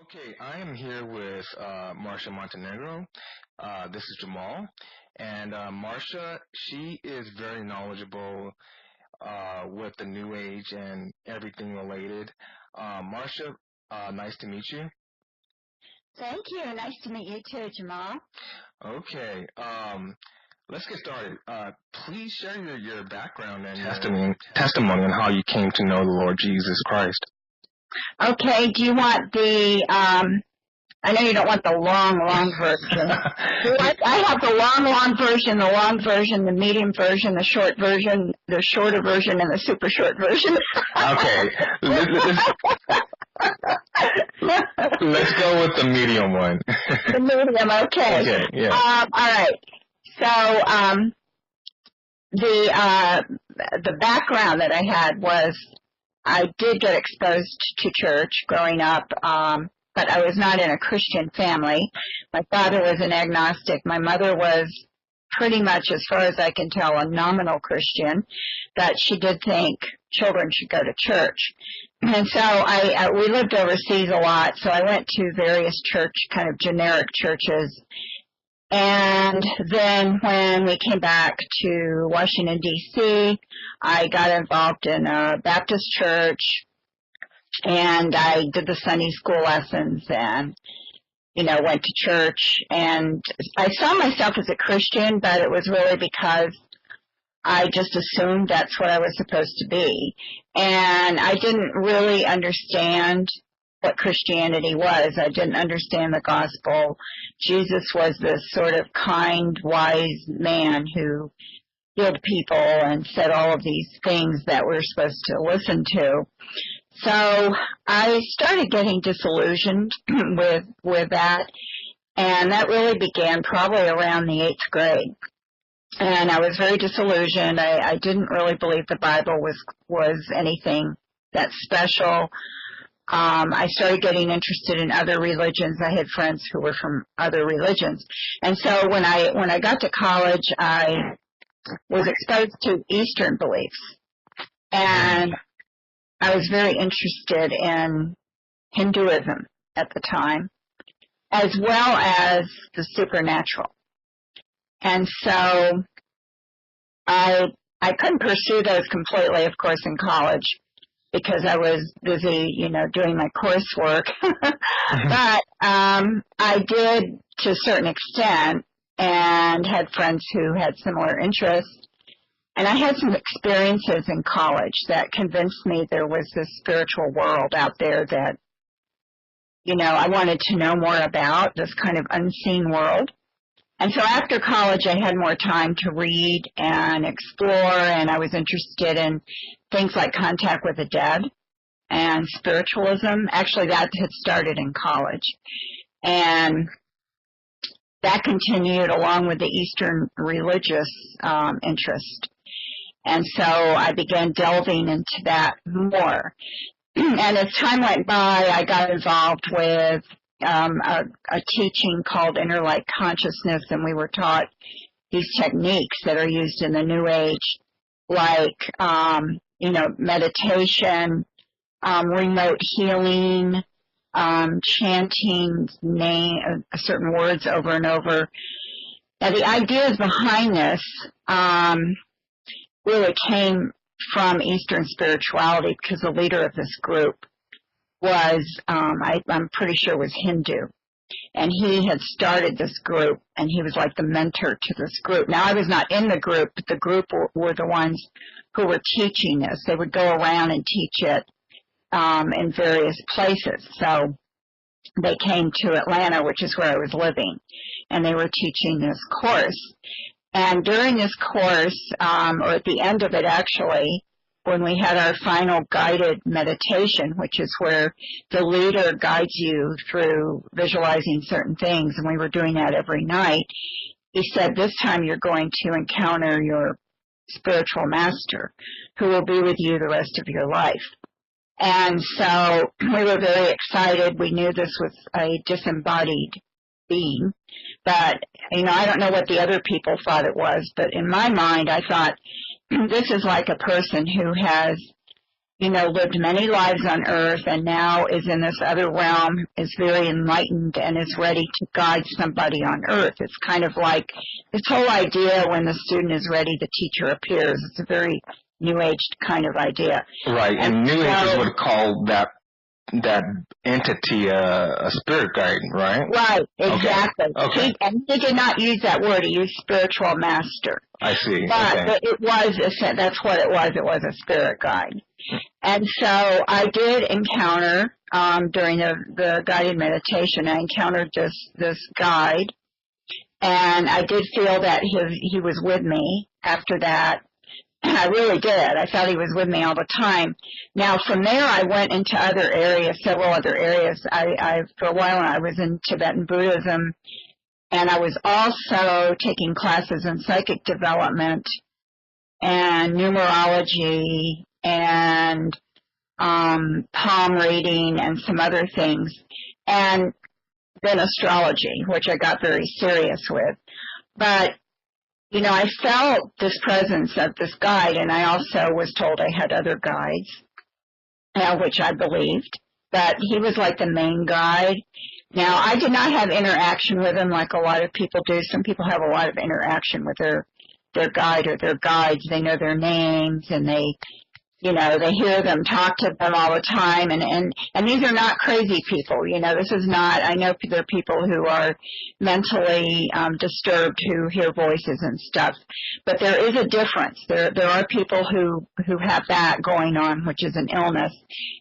Okay, I am here with Marcia Montenegro. This is Jamal. And Marcia, she is very knowledgeable with the New Age and everything related. Marcia, nice to meet you. Thank you. Nice to meet you too, Jamal. Okay, let's get started. Please share your background and testimony on how you came to know the Lord Jesus Christ. Okay, do you want the, I know you don't want the long version. I have the long version, the medium version, the short version, the shorter version, and the super short version. Okay, let's go with the medium one. The medium, okay. Okay, yeah. All right. So, the background that I had was I did get exposed to church growing up, but I was not in a Christian family. My father was an agnostic. My mother was pretty much, as far as I can tell, a nominal Christian, but she did think children should go to church. And so we lived overseas a lot, so I went to various kind of generic churches. And then when we came back to Washington, D.C., I got involved in a Baptist church, and I did the Sunday school lessons and, went to church. And I saw myself as a Christian, but it was really because I just assumed that's what I was supposed to be. And I didn't really understand what Christianity was. I didn't understand the gospel. Jesus was this sort of kind, wise man who healed people and said all of these things that we're supposed to listen to. So I started getting disillusioned with that, and that really began probably around the 8th grade. And I was very disillusioned. I didn't really believe the Bible was anything that special. I started getting interested in other religions. I had friends who were from other religions. And so when I got to college, I was exposed to Eastern beliefs. And I was very interested in Hinduism at the time, as well as the supernatural. And so I couldn't pursue those completely, of course, in college, because I was busy, doing my coursework. But I did to a certain extent and had friends who had similar interests. And I had some experiences in college that convinced me there was this spiritual world out there that, I wanted to know more about, this kind of unseen world. And so after college, I had more time to read and explore, and I was interested in things like contact with the dead and spiritualism. Actually, that had started in college. And that continued along with the Eastern religious interest. And so I began delving into that more. And as time went by, I got involved with a teaching called Inner Light Consciousness, and we were taught these techniques that are used in the New Age, like, meditation, remote healing, chanting certain words over and over. Now, the ideas behind this really came from Eastern spirituality, because the leader of this group was, I'm pretty sure was Hindu. And he had started this group, and he was like the mentor to this group. Now, I was not in the group, but the group were the ones who were teaching this. They would go around and teach it in various places. So they came to Atlanta, which is where I was living, and they were teaching this course. And during this course, or at the end of it actually, when we had our final guided meditation, which is where the leader guides you through visualizing certain things, and we were doing that every night, he said, this time you're going to encounter your spiritual master, who will be with you the rest of your life. And so we were very excited. We knew this was a disembodied being, but, I don't know what the other people thought it was, but in my mind, I thought, this is like a person who has lived many lives on earth and now is in this other realm, is very enlightened and is ready to guide somebody on earth. It's kind of like this whole idea when the student is ready, the teacher appears. It's a very New Age kind of idea. Right, and New Agers would call that entity a spirit guide, right? Right, exactly. Okay. He did not use that word. He used spiritual master. I see. But it was, that's what it was. It was a spirit guide. And so I did encounter, during the guided meditation, I encountered this guide, and I did feel that he was with me after that. I really did. I felt he was with me all the time. Now, from there, I went into other areas, several other areas. For a while, I was in Tibetan Buddhism, and I was also taking classes in psychic development and numerology and palm reading and some other things, and then astrology, which I got very serious with. But I felt this presence of this guide, and I also was told I had other guides, which I believed, but he was like the main guide. Now, I did not have interaction with him like a lot of people do. Some people have a lot of interaction with their guide or their guides. They know their names, and they hear them, talk to them all the time, and these are not crazy people. This is not, I know there are people who are mentally disturbed who hear voices and stuff, but there is a difference. There are people who have that going on, which is an illness,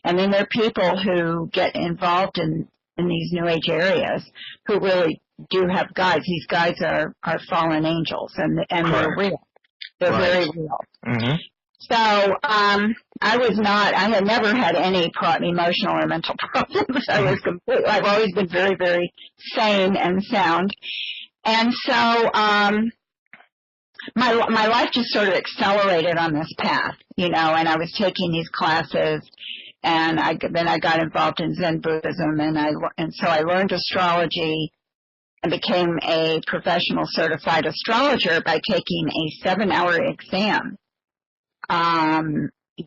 and then there are people who get involved in these New Age areas who really do have guides. These guides are fallen angels, and they're real. They're very real. Mm-hmm. So I had never had any emotional or mental problems. I've always been very, very sane and sound. And so my life just sort of accelerated on this path, and I was taking these classes, and then I got involved in Zen Buddhism, and so I learned astrology and became a professional certified astrologer by taking a 7-hour exam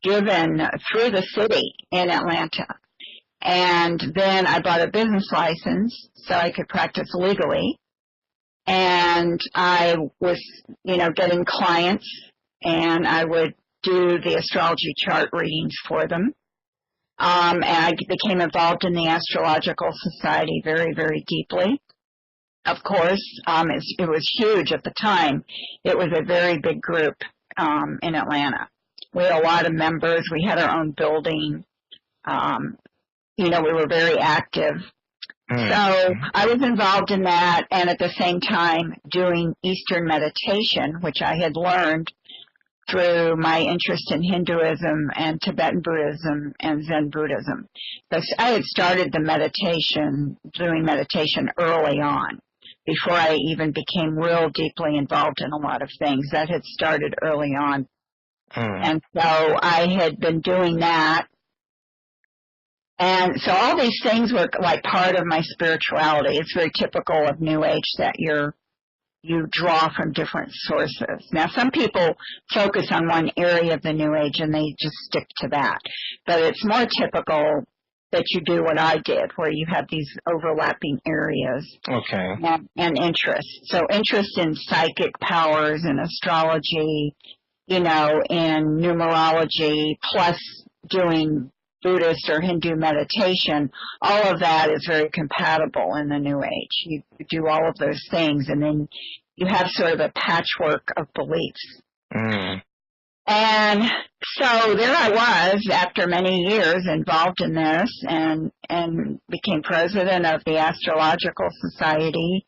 given through the city in Atlanta. And then I bought a business license so I could practice legally. And I was, getting clients, and I would do the astrology chart readings for them. And I became involved in the Astrological Society very, very deeply. Of course, it was huge at the time. It was a very big group in Atlanta. We had a lot of members. We had our own building. We were very active. So I was involved in that, and at the same time doing Eastern meditation, which I had learned through my interest in Hinduism and Tibetan Buddhism and Zen Buddhism. So I had started doing meditation early on, before I even became real deeply involved in a lot of things. That had started early on. And so I had been doing that. And so all these things were like part of my spirituality. It's very typical of New Age that you draw from different sources. Now, some people focus on one area of the New Age and they just stick to that. But it's more typical that you do what I did, where you have these overlapping areas. Okay. And interests. So interest in psychic powers and astrology, in numerology, plus doing Buddhist or Hindu meditation, all of that is very compatible in the New Age. You do all of those things, and then you have sort of a patchwork of beliefs. And so there I was, after many years involved in this, and became president of the Astrological Society.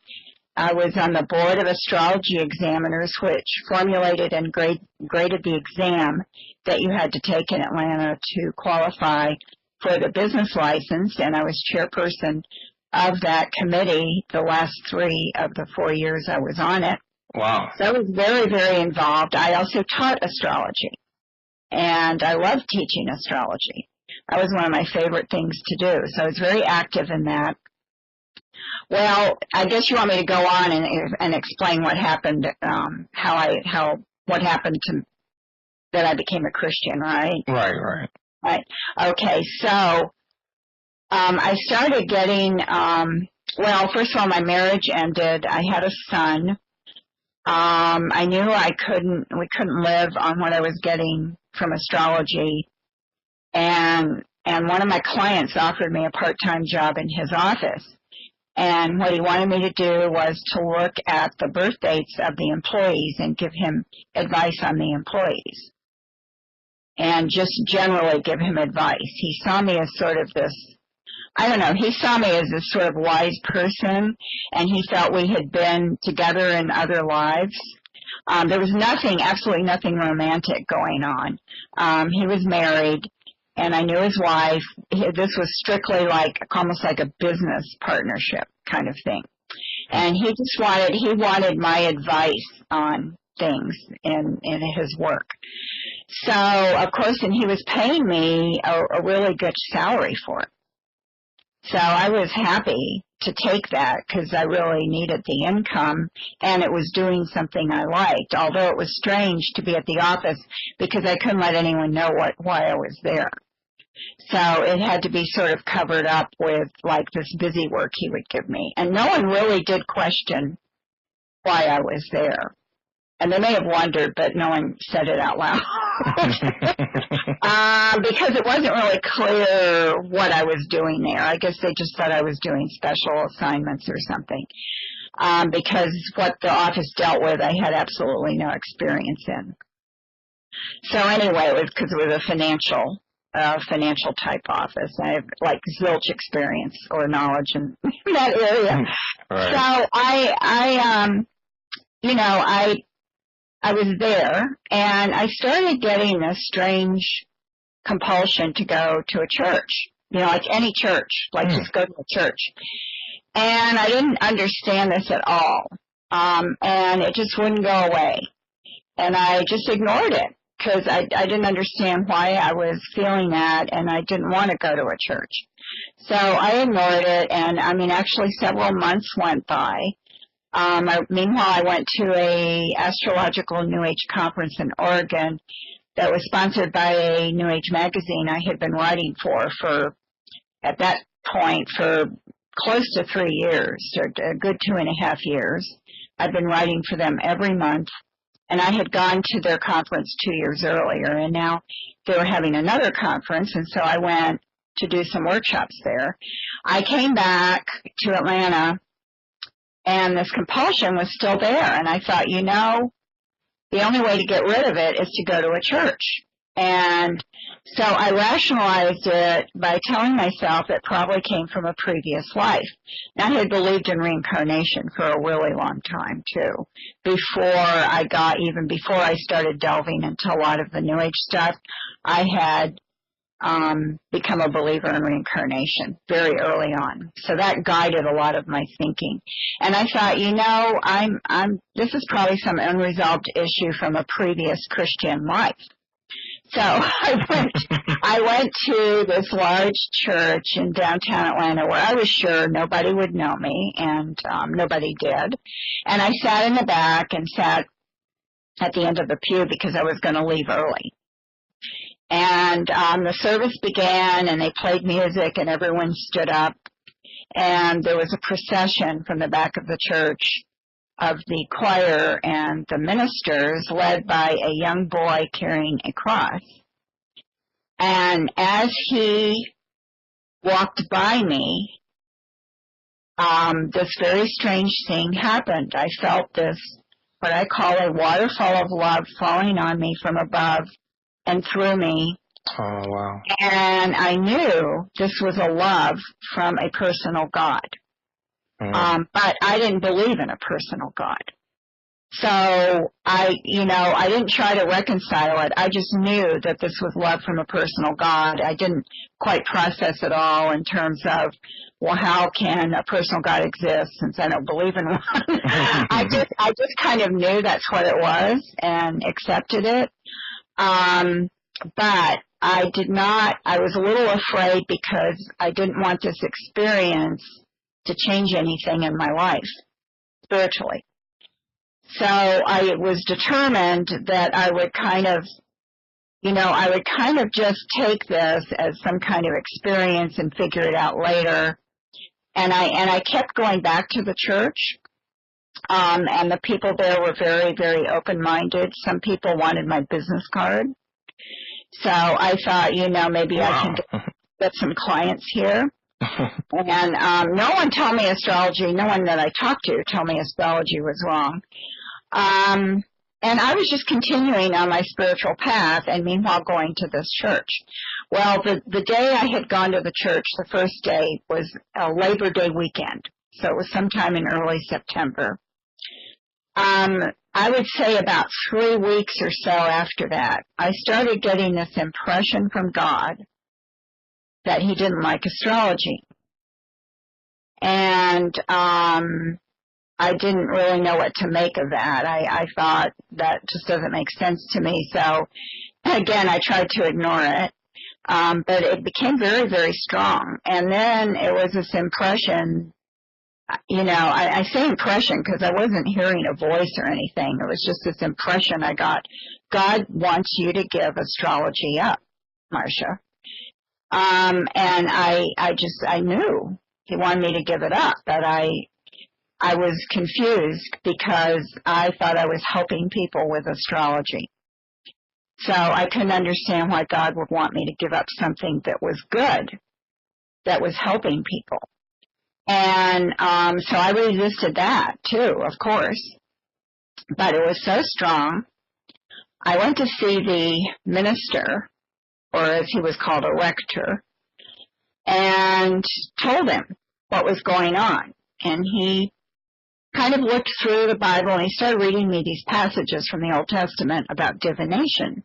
I was on the board of astrology examiners, which formulated and graded the exam that you had to take in Atlanta to qualify for the business license, and I was chairperson of that committee the last 3 of the 4 years I was on it. Wow. So I was very, very involved. I also taught astrology, and I loved teaching astrology. That was one of my favorite things to do, so I was very active in that. Well, I guess you want me to go on and explain what happened, what happened to that I became a Christian, right? Right. Right. Okay. So I started getting. Well, first of all, my marriage ended. I had a son. I knew we couldn't live on what I was getting from astrology, and one of my clients offered me a part-time job in his office. And what he wanted me to do was to look at the birth dates of the employees and give him advice on the employees. And just generally give him advice. He saw me as sort of this, I don't know, he saw me as this sort of wise person, and he felt we had been together in other lives. There was absolutely nothing romantic going on. He was married, and I knew his wife. This was strictly almost like a business partnership kind of thing. And he wanted my advice on things in his work. So, of course, and he was paying me a really good salary for it. So I was happy to take that because I really needed the income, and it was doing something I liked, although it was strange to be at the office because I couldn't let anyone know why I was there. So it had to be sort of covered up with this busy work he would give me. And no one really did question why I was there. And they may have wondered, but no one said it out loud. Because it wasn't really clear what I was doing there. I guess they just thought I was doing special assignments or something. Because what the office dealt with, I had absolutely no experience in. So anyway, it was because it was a financial type office. I have zilch experience or knowledge in that area. Right. So I was there, and I started getting this strange compulsion to go to a church, like any church, just go to a church. And I didn't understand this at all, and it just wouldn't go away. And I just ignored it because I didn't understand why I was feeling that, and I didn't want to go to a church. So I ignored it, and actually several months went by. Meanwhile, I went to a astrological New Age conference in Oregon that was sponsored by a New Age magazine I had been writing for at that point, for close to 3 years, or a good 2.5 years. I'd been writing for them every month, and I had gone to their conference 2 years earlier, and now they were having another conference, and so I went to do some workshops there. I came back to Atlanta, and this compulsion was still there. And I thought, the only way to get rid of it is to go to a church. And so I rationalized it by telling myself it probably came from a previous life. And I had believed in reincarnation for a really long time, too. Before I started delving into a lot of the New Age stuff, I had become a believer in reincarnation very early on. So that guided a lot of my thinking. And I thought, this is probably some unresolved issue from a previous Christian life. So I went to this large church in downtown Atlanta where I was sure nobody would know me, and nobody did. And I sat in the back and sat at the end of the pew because I was going to leave early. And the service began, and they played music, and everyone stood up. And there was a procession from the back of the church of the choir and the ministers, led by a young boy carrying a cross. And as he walked by me, this very strange thing happened. I felt this, what I call a waterfall of love falling on me from above and through me. Oh, wow. And I knew this was a love from a personal God. But I didn't believe in a personal God. So I didn't try to reconcile it. I just knew that this was love from a personal God. I didn't quite process it all in terms of, well, how can a personal God exist since I don't believe in one? I just kind of knew that's what it was and accepted it. But I was a little afraid because I didn't want this experience to change anything in my life spiritually. So I was determined that I would kind of I would kind of just take this as some kind of experience and figure it out later. And I kept going back to the church. And the people there were very, very open-minded. Some people wanted my business card. So I thought, maybe I can get some clients here. And no one told me astrology, no one that I talked to told me astrology was wrong. And I was just continuing on my spiritual path and meanwhile going to this church. Well, the day I had gone to the church, the first day, was a Labor Day weekend. So it was sometime in early September. I would say about 3 weeks or so after that, I started getting this impression from God that he didn't like astrology. And I didn't really know what to make of that. I thought that just doesn't make sense to me. So, again, I tried to ignore it. But it became very, very strong. And then it was this impression, I say impression because I wasn't hearing a voice or anything. It was just this impression I got. God wants you to give astrology up, Marcia. And I knew he wanted me to give it up, but I was confused because I thought I was helping people with astrology. So I couldn't understand why God would want me to give up something that was good, that was helping people. And so I resisted that too, of course. But it was so strong. I went to see the minister, or as he was called, a rector, and told him what was going on. And he kind of looked through the Bible, and he started reading me these passages from the Old Testament about divination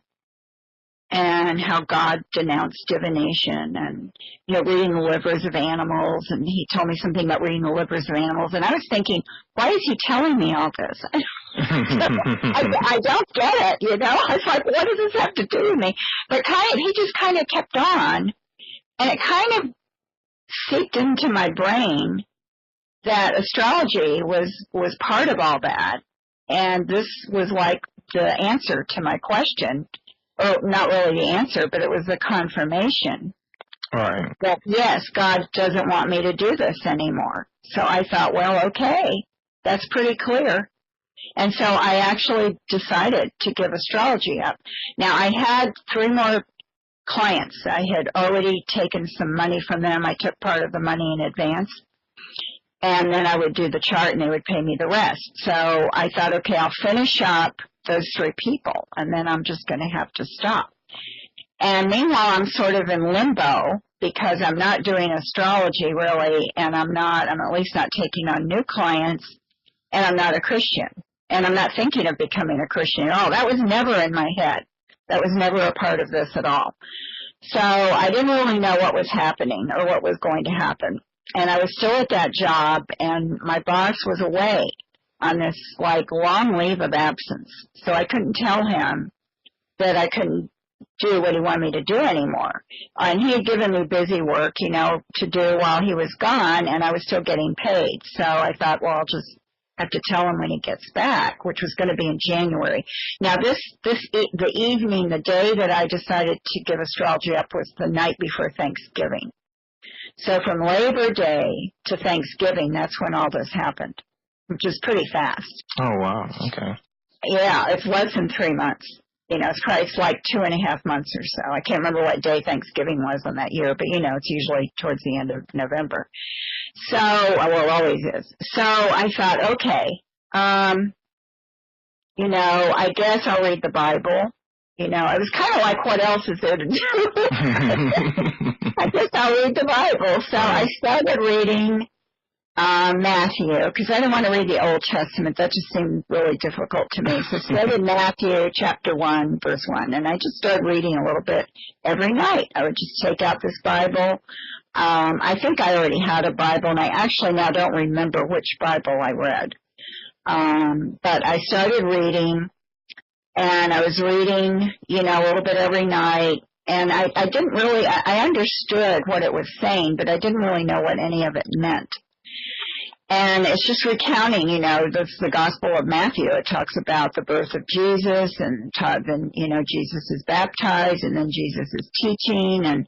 and how God denounced divination and, reading the livers of animals. And he told me something about reading the livers of animals. And I was thinking, why is he telling me all this? I don't get it, I was like, what does this have to do with me? But he just kind of kept on. And it kind of seeped into my brain that astrology was part of all that. And this was like the answer to my question. Or not really the answer, but it was the confirmation. Right. That, yes, God doesn't want me to do this anymore. So I thought, well, okay, that's pretty clear. And so I actually decided to give astrology up. Now, I had 3 more clients. I had already taken some money from them. I took part of the money in advance. And then I would do the chart, and they would pay me the rest. So I thought, okay, I'll finish up those 3 people, and then I'm just going to have to stop. And meanwhile, I'm sort of in limbo because I'm not doing astrology really, and I'm at least not taking on new clients, and I'm not a Christian. And I'm not thinking of becoming a Christian at all. That was never in my head. That was never a part of this at all. So I didn't really know what was happening or what was going to happen. And I was still at that job, and my boss was away on this, long leave of absence. So I couldn't tell him that I couldn't do what he wanted me to do anymore. And he had given me busy work, to do while he was gone, and I was still getting paid. So I thought, well, I'll just have to tell him when he gets back, which was going to be in January. Now, the evening, the day that I decided to give astrology up was the night before Thanksgiving. So from Labor Day to Thanksgiving, that's when all this happened, which is pretty fast. Oh, wow. Okay. Yeah, it's less than 3 months. It's like 2.5 months or so. I can't remember what day Thanksgiving was on that year, but, it's usually towards the end of November. So, well, it always is. So I thought, okay, I guess I'll read the Bible. It was kind of like, what else is there to do? I guess I'll read the Bible. So I started reading Matthew, because I didn't want to read the Old Testament. That just seemed really difficult to me. So I started Matthew chapter 1, verse 1, and I just started reading a little bit every night. I would just take out this Bible. I think I already had a Bible, and I actually now don't remember which Bible I read. But I started reading, and I was reading, a little bit every night. And I didn't really, I understood what it was saying, but I didn't really know what any of it meant. And it's just recounting, that's the Gospel of Matthew. It talks about the birth of Jesus, and then, Jesus is baptized, and then Jesus is teaching, and,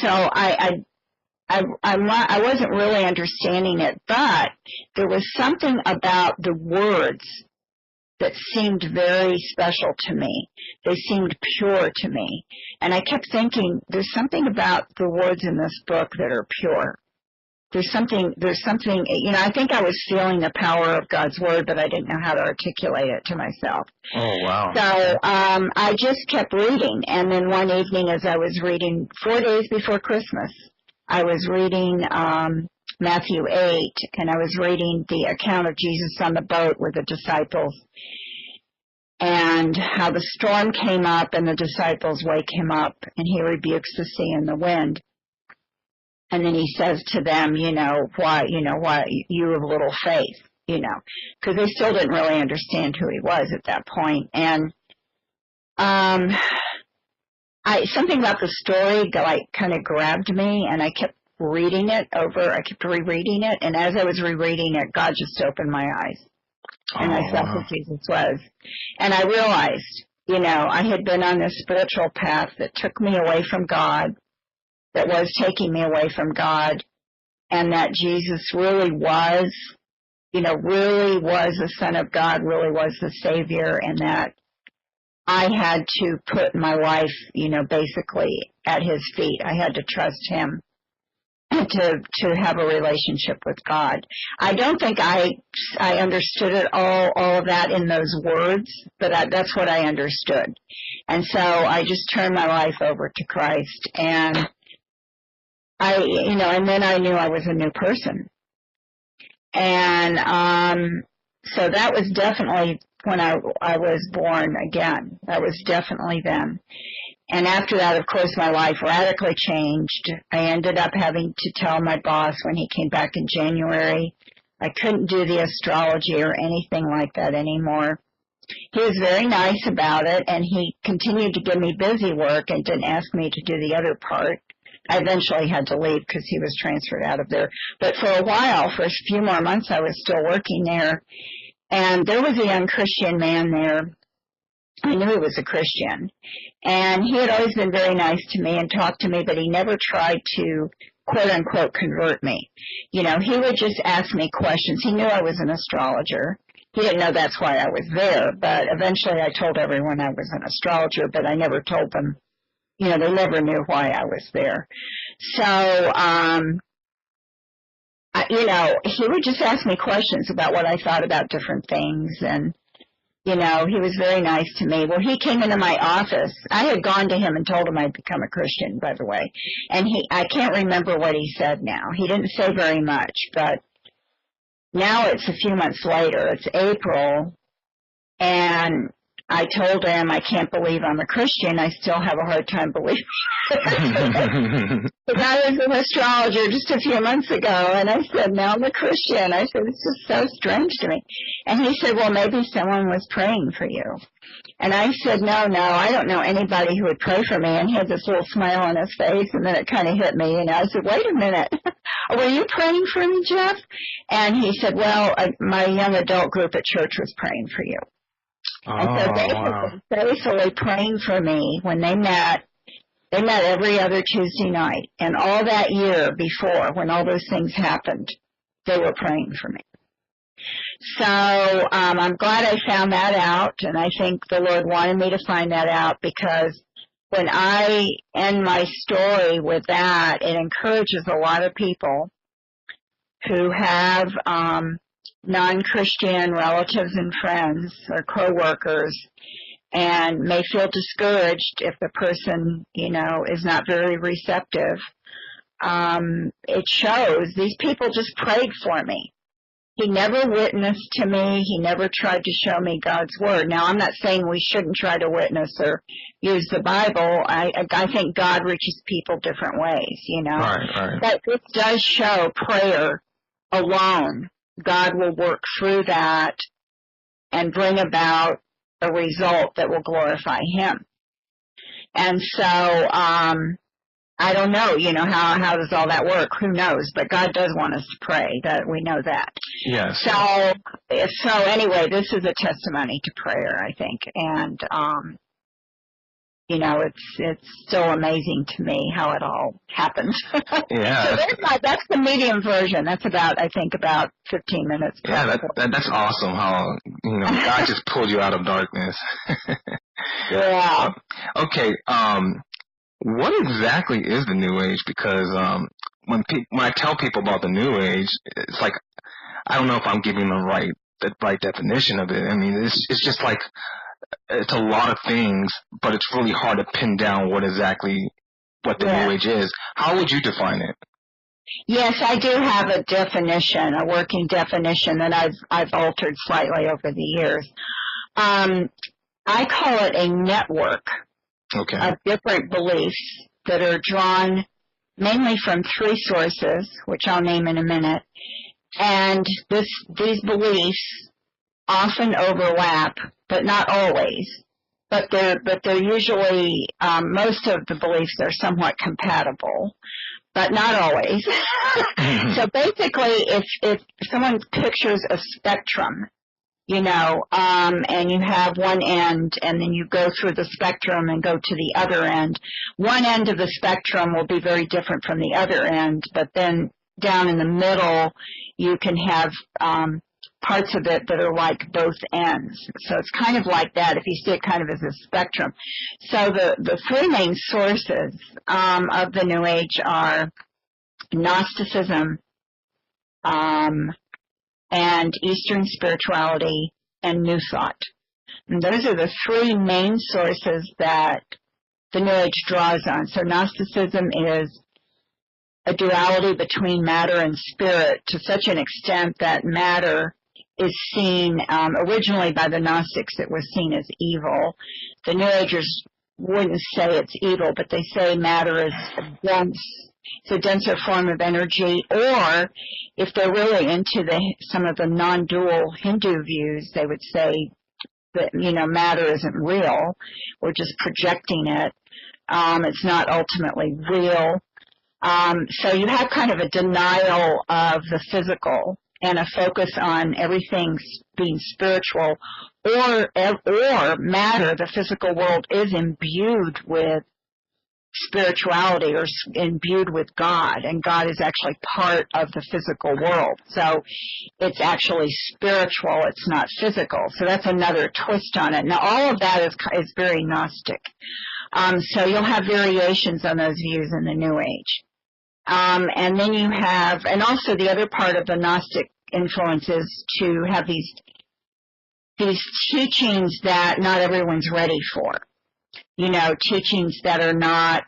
so I wasn't really understanding it, but there was something about the words that seemed very special to me. They seemed pure to me. And I kept thinking, there's something about the words in this book that are pure. There's something, I think I was feeling the power of God's Word, but I didn't know how to articulate it to myself. Oh, wow. So I just kept reading, and then one evening as I was reading, 4 days before Christmas, I was reading Matthew 8, and I was reading the account of Jesus on the boat with the disciples, and how the storm came up, and the disciples wake him up, and he rebukes the sea and the wind. And then he says to them, why you have little faith, because they still didn't really understand who he was at that point. And something about the story kind of grabbed me, and I kept reading it over. I kept rereading it, and as I was rereading it, God just opened my eyes, and I saw who Jesus was. And I realized, I had been on this spiritual path that took me away from God, that was taking me away from God, and that Jesus really was the Son of God, really was the Savior, and that I had to put my life, basically at His feet. I had to trust Him to have a relationship with God. I don't think I understood it all of that in those words, but that's what I understood. And so I just turned my life over to Christ, and and then I knew I was a new person. And so that was definitely when I was born again. That was definitely then. And after that, of course, my life radically changed. I ended up having to tell my boss when he came back in January I couldn't do the astrology or anything like that anymore. He was very nice about it, and he continued to give me busy work and didn't ask me to do the other part. I eventually had to leave because he was transferred out of there. But for a while, for a few more months, I was still working there. And there was a young Christian man there. I knew he was a Christian. And he had always been very nice to me and talked to me, but he never tried to, quote-unquote, convert me. He would just ask me questions. He knew I was an astrologer. He didn't know that's why I was there, but eventually I told everyone I was an astrologer, but I never told them. They never knew why I was there. So, he would just ask me questions about what I thought about different things, and, he was very nice to me. Well, he came into my office. I had gone to him and told him I'd become a Christian, by the way, and I can't remember what he said now. He didn't say very much, but now it's a few months later. It's April, and I told him, I can't believe I'm a Christian. I still have a hard time believing it. Because I was an astrologer just a few months ago, and I said, now I'm a Christian. I said, it's just so strange to me. And he said, well, maybe someone was praying for you. And I said, no, I don't know anybody who would pray for me. And he had this little smile on his face, and then it kind of hit me. And I said, wait a minute. Were you praying for me, Jeff? And he said, well, my young adult group at church was praying for you. And so they were faithfully praying for me when they met. They met every other Tuesday night. And all that year before, when all those things happened, they were praying for me. So I'm glad I found that out, and I think the Lord wanted me to find that out, because when I end my story with that, it encourages a lot of people who have non-Christian relatives and friends or co-workers, and may feel discouraged if the person, is not very receptive. It shows these people just prayed for me. He never witnessed to me. He never tried to show me God's Word. Now, I'm not saying we shouldn't try to witness or use the Bible. I think God reaches people different ways, Right. But it does show prayer alone. God will work through that and bring about a result that will glorify Him. And so I I don't know, how does all that work? Who knows? But God does want us to pray. That we know that. Yes. So anyway, this is a testimony to prayer, I think, and it's still amazing to me how it all happens. Yeah. So that's the medium version. That's about 15 minutes. Yeah, that's awesome how, God just pulled you out of darkness. Yeah. Okay, what exactly is the New Age? Because when I tell people about the New Age, it's like, I don't know if I'm giving the right definition of it. I mean, it's just like, it's a lot of things, but it's really hard to pin down what the New Age is. How would you define it? Yes, I do have a definition, a working definition that I've altered slightly over the years. I call it a network of different beliefs that are drawn mainly from three sources, which I'll name in a minute. And these beliefs often overlap, but not always. But they're usually, most of the beliefs are somewhat compatible, but not always. So basically, if someone pictures a spectrum, and you have one end, and then you go through the spectrum and go to the other end. One end of the spectrum will be very different from the other end, but then down in the middle, you can have parts of it that are like both ends. So it's kind of like that if you see it kind of as a spectrum. So the three main sources of the New Age are Gnosticism, and Eastern spirituality, and New Thought. And those are the three main sources that the New Age draws on. So Gnosticism is a duality between matter and spirit to such an extent that matter is seen, originally by the Gnostics it was seen as evil. The New Agers wouldn't say it's evil, but they say matter is dense. It's a denser form of energy, or if they're really into some of the non-dual Hindu views, they would say that, matter isn't real. We're just projecting it. It's not ultimately real. So you have kind of a denial of the physical and a focus on everything being spiritual, or matter, the physical world, is imbued with spirituality or imbued with God, and God is actually part of the physical world. So it's actually spiritual, it's not physical. So that's another twist on it. Now all of that is very Gnostic. So you'll have variations on those views in the New Age. And then you have, and also the other part of the Gnostic influence is to have these teachings that not everyone's ready for. Teachings that are not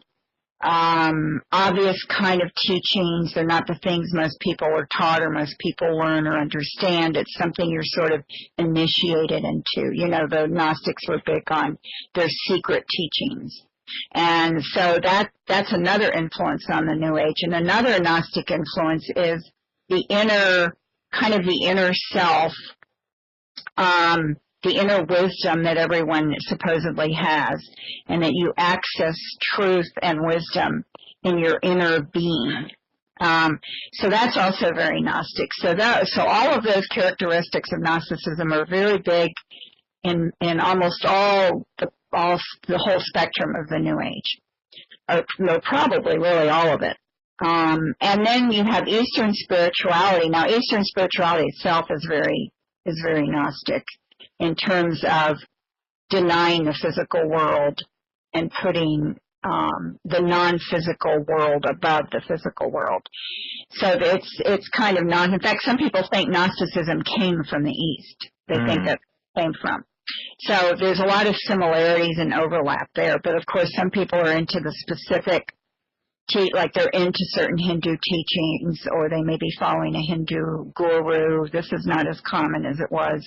obvious kind of teachings. They're not the things most people are taught or most people learn or understand. It's something you're sort of initiated into. The Gnostics were big on their secret teachings. And so that's another influence on the New Age. And another Gnostic influence is the inner self, the inner wisdom that everyone supposedly has, and that you access truth and wisdom in your inner being. So that's also very Gnostic. So all of those characteristics of Gnosticism are very big in almost the whole spectrum of the New Age, or probably really all of it. And then you have Eastern spirituality. Now, Eastern spirituality itself is very Gnostic in terms of denying the physical world and putting the non-physical world above the physical world. So it's kind of in fact, some people think Gnosticism came from the East. They think that it came from. So there's a lot of similarities and overlap there. But of course, some people are into the specific, like they're into certain Hindu teachings, or they may be following a Hindu guru. This is not as common as it was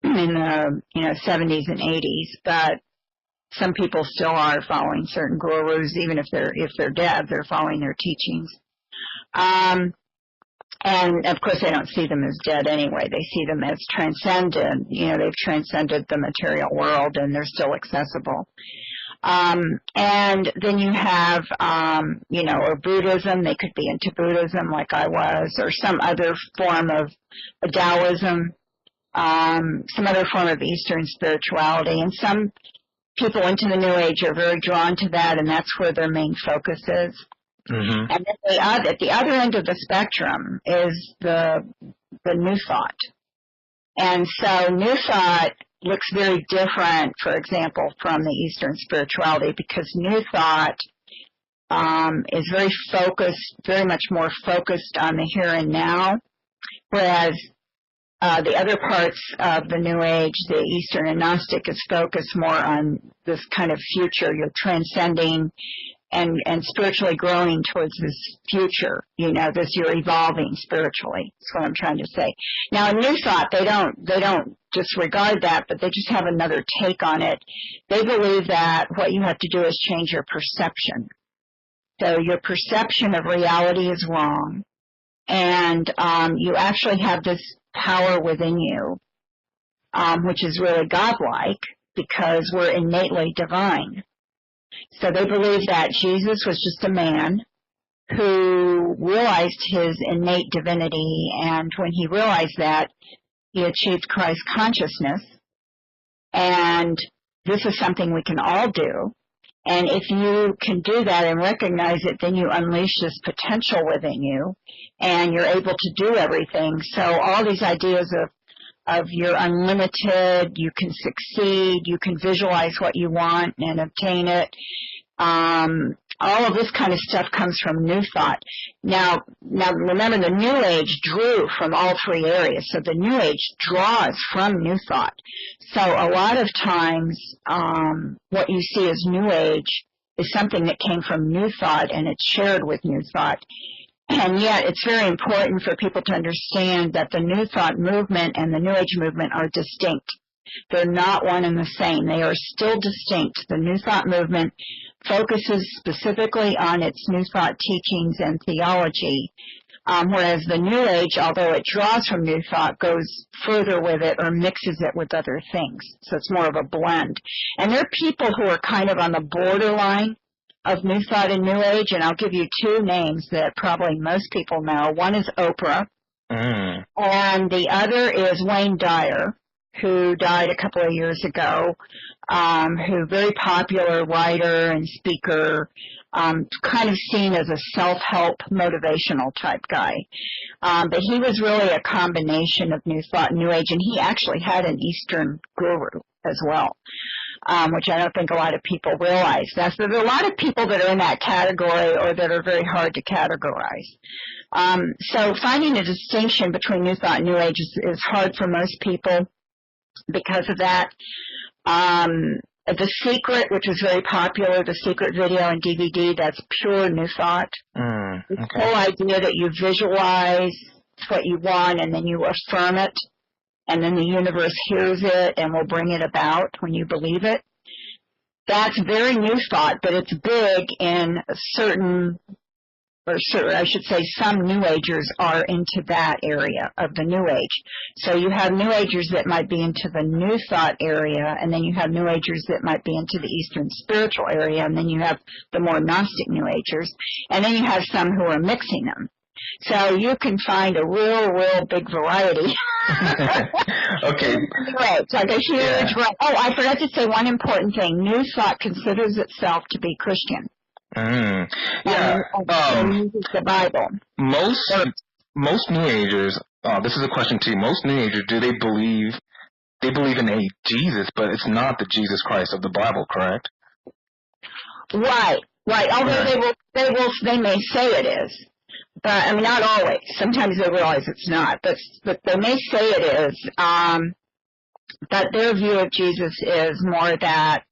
in the 70s and 80s, but some people still are following certain gurus, even if they're dead, they're following their teachings. And of course, they don't see them as dead anyway. They see them as transcendent. They've transcended the material world, and they're still accessible. And then you have, or Buddhism. They could be into Buddhism like I was, or some other form of Taoism, some other form of Eastern spirituality. And some people into the New Age are very drawn to that, and that's where their main focus is. Mm-hmm. And at the other end of the spectrum is the New Thought. And so New Thought looks very different, for example, from the Eastern spirituality, because New Thought is very focused, very much more focused on the here and now, whereas the other parts of the New Age, the Eastern and Gnostic, is focused more on this kind of future. You're transcending and spiritually growing towards this future, this you're evolving spiritually. That's what I'm trying to say. Now, in New Thought, they don't disregard that, but they just have another take on it. They believe that what you have to do is change your perception. So your perception of reality is wrong, and you actually have this power within you, which is really godlike, because we're innately divine. So they believe that Jesus was just a man who realized his innate divinity, and when he realized that, he achieved Christ consciousness. And this is something we can all do. And if you can do that and recognize it, then you unleash this potential within you, and you're able to do everything. So all these ideas of you're unlimited, you can succeed, you can visualize what you want and obtain it. All of this kind of stuff comes from New Thought. Now remember, the New Age drew from all three areas, so the New Age draws from New Thought. So a lot of times, what you see as New Age is something that came from New Thought, and it's shared with New Thought. And yet, it's very important for people to understand that the New Thought movement and the New Age movement are distinct. They're not one and the same. They are still distinct. The New Thought movement focuses specifically on its New Thought teachings and theology, whereas the New Age, although it draws from New Thought, goes further with it or mixes it with other things. So it's more of a blend. And there are people who are kind of on the borderline of New Thought and New Age, and I'll give you two names that probably most people know. One is Oprah, and the other is Wayne Dyer, who died a couple of years ago, who very popular writer and speaker, kind of seen as a self-help motivational type guy. But he was really a combination of New Thought and New Age, and he actually had an Eastern guru as well, which I don't think a lot of people realize. There's a lot of people that are in that category or that are very hard to categorize. So finding a distinction between New Thought and New Age is hard for most people because of that. The Secret, which was very popular, the Secret video and DVD, that's pure New Thought. The whole idea that you visualize what you want and then you affirm it, and then the universe hears it and will bring it about when you believe it. That's very New Thought, but it's big in some New Agers are into that area of the New Age. So you have New Agers that might be into the New Thought area, and then you have New Agers that might be into the Eastern spiritual area, and then you have the more Gnostic New Agers, and then you have some who are mixing them. So you can find a real big variety. Okay. It's like a huge variety. Oh, I forgot to say one important thing. New Thought considers itself to be Christian. Yeah. And uses the Bible. Most New Agers, this is a question to you, most New Agers, do they believe in a Jesus, but it's not the Jesus Christ of the Bible, correct? Right. Although they may say it is. But, I mean, not always. Sometimes they realize it's not. But they may say it is. But their view of Jesus is more that,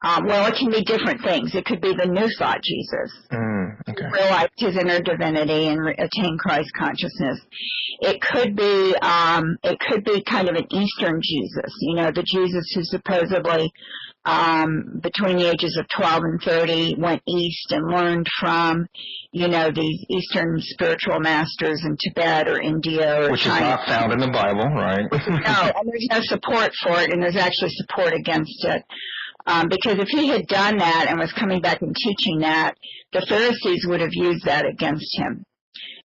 it can be different things. It could be the New Thought Jesus. Realize his inner divinity and attain Christ consciousness. It could be kind of an Eastern Jesus. The Jesus who supposedly, between the ages of 12 and 30, went east and learned from, these Eastern spiritual masters in Tibet or India or Which China. is not found in the Bible, right? No, and there's no support for it, and there's actually support against it. Because if he had done that and was coming back and teaching that, the Pharisees would have used that against him.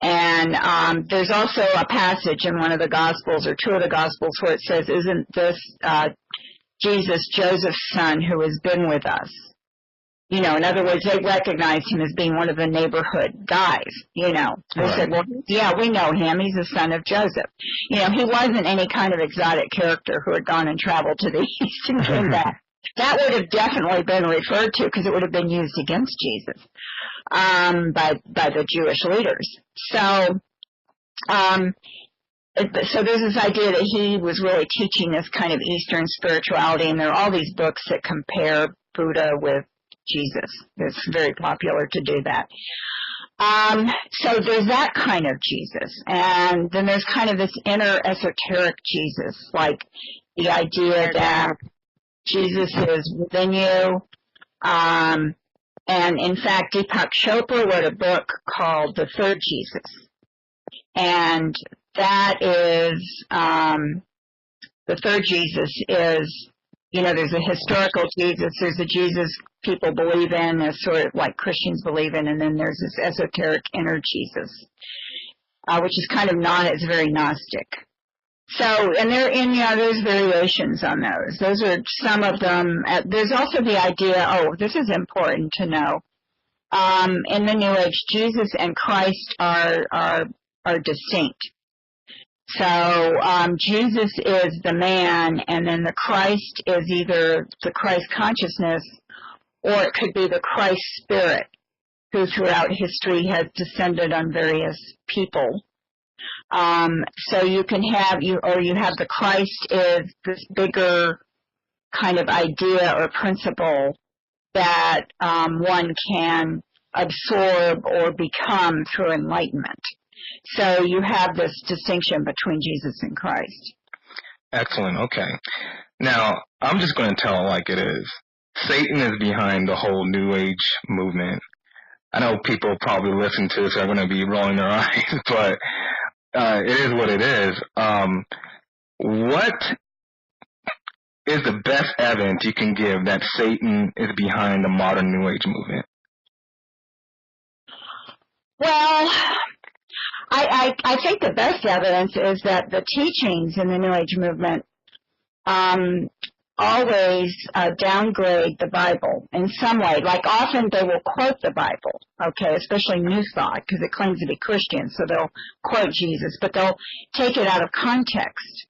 And there's also a passage in one of the Gospels, or two of the Gospels, where it says, "Isn't this Jesus, Joseph's son, who has been with us?" You know, in other words, they recognized him as being one of the neighborhood guys, you know. They said, well, yeah, we know him. He's the son of Joseph. You know, he wasn't any kind of exotic character who had gone and traveled to the east and came back. That would have definitely been referred to, because it would have been used against Jesus by the Jewish leaders. So there's this idea that he was really teaching this kind of Eastern spirituality, and there are all these books that compare Buddha with Jesus. It's very popular to do that. So there's that kind of Jesus. And then there's kind of this inner esoteric Jesus, like the idea that Jesus is within you. And in fact, Deepak Chopra wrote a book called The Third Jesus. And that is, the third Jesus is, you know, there's a historical Jesus, there's a Jesus people believe in, as sort of like Christians believe in, and then there's this esoteric inner Jesus, which is kind of it's very Gnostic. So, and there's variations on those. Those are some of them. There's also the idea, this is important to know. In the New Age, Jesus and Christ are distinct. So Jesus is the man, and then the Christ is either the Christ consciousness, or it could be the Christ spirit, who throughout history has descended on various people. So you can have you have the Christ is this bigger kind of idea or principle that one can absorb or become through enlightenment. So you have this distinction between Jesus and Christ. Excellent. Okay. Now, I'm just going to tell it like it is. Satan is behind the whole New Age movement. I know people probably listen to this are going to be rolling their eyes, but it is what it is. What is the best evidence you can give that Satan is behind the modern New Age movement? Well, I think the best evidence is that the teachings in the New Age movement always downgrade the Bible in some way. Like often they will quote the Bible, okay, especially New Thought, because it claims to be Christian, so they'll quote Jesus, but they'll take it out of context,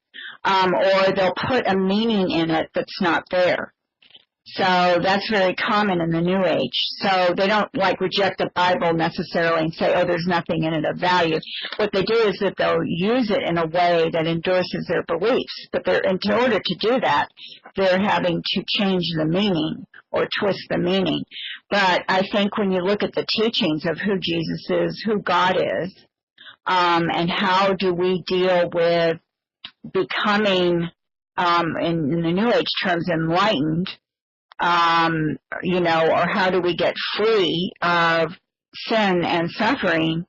or they'll put a meaning in it that's not there. So that's very common in the New Age. So they don't reject the Bible necessarily and say, there's nothing in it of value. What they do is that they'll use it in a way that endorses their beliefs. But in order to do that, they're having to change the meaning or twist the meaning. But I think when you look at the teachings of who Jesus is, who God is, and how do we deal with becoming, in the New Age terms, enlightened, or how do we get free of sin and suffering,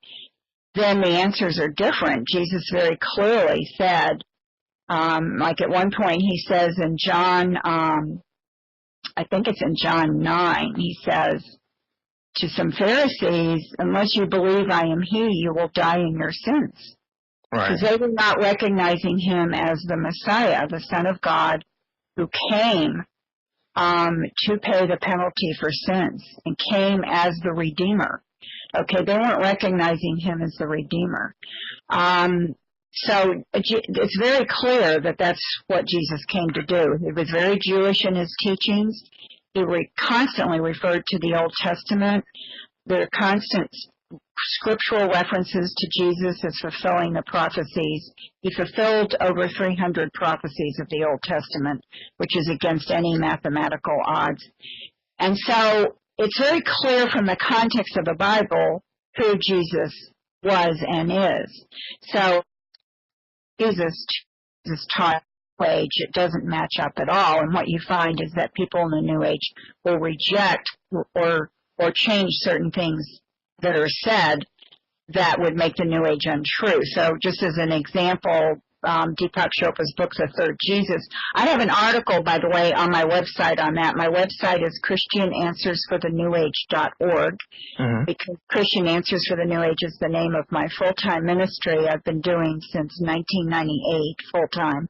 then the answers are different. Jesus very clearly said, at one point he says in John, I think it's in John 9, he says to some Pharisees, unless you believe I am he, you will die in your sins. Right. Because they were not recognizing him as the Messiah, the Son of God, who came to pay the penalty for sins and came as the Redeemer. Okay, they weren't recognizing him as the Redeemer. So it's very clear that that's what Jesus came to do. He was very Jewish in his teachings. He constantly referred to the Old Testament. There are constant scriptural references to Jesus as fulfilling the prophecies. He fulfilled over 300 prophecies of the Old Testament, which is against any mathematical odds. And so it's very clear from the context of the Bible who Jesus was and is. So Jesus taught New Age, it doesn't match up at all. And what you find is that people in the New Age will reject or change certain things that are said that would make the New Age untrue. So just as an example, Deepak Chopra's book, The Third Jesus. I have an article, by the way, on my website on that. My website is ChristianAnswersForTheNewAge.org, because Christian Answers for the New Age is the name of my full-time ministry I've been doing since 1998, full-time.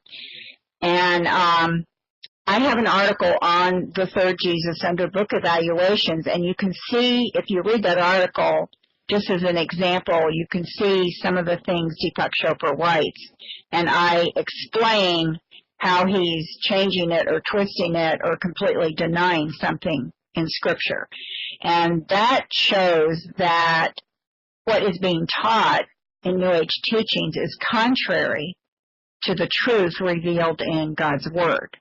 And I have an article on the Third Jesus under Book Evaluations, and you can see, if you read that article, just as an example, you can see some of the things Deepak Chopra writes, and I explain how he's changing it or twisting it or completely denying something in Scripture. And that shows that what is being taught in New Age teachings is contrary to the truth revealed in God's Word.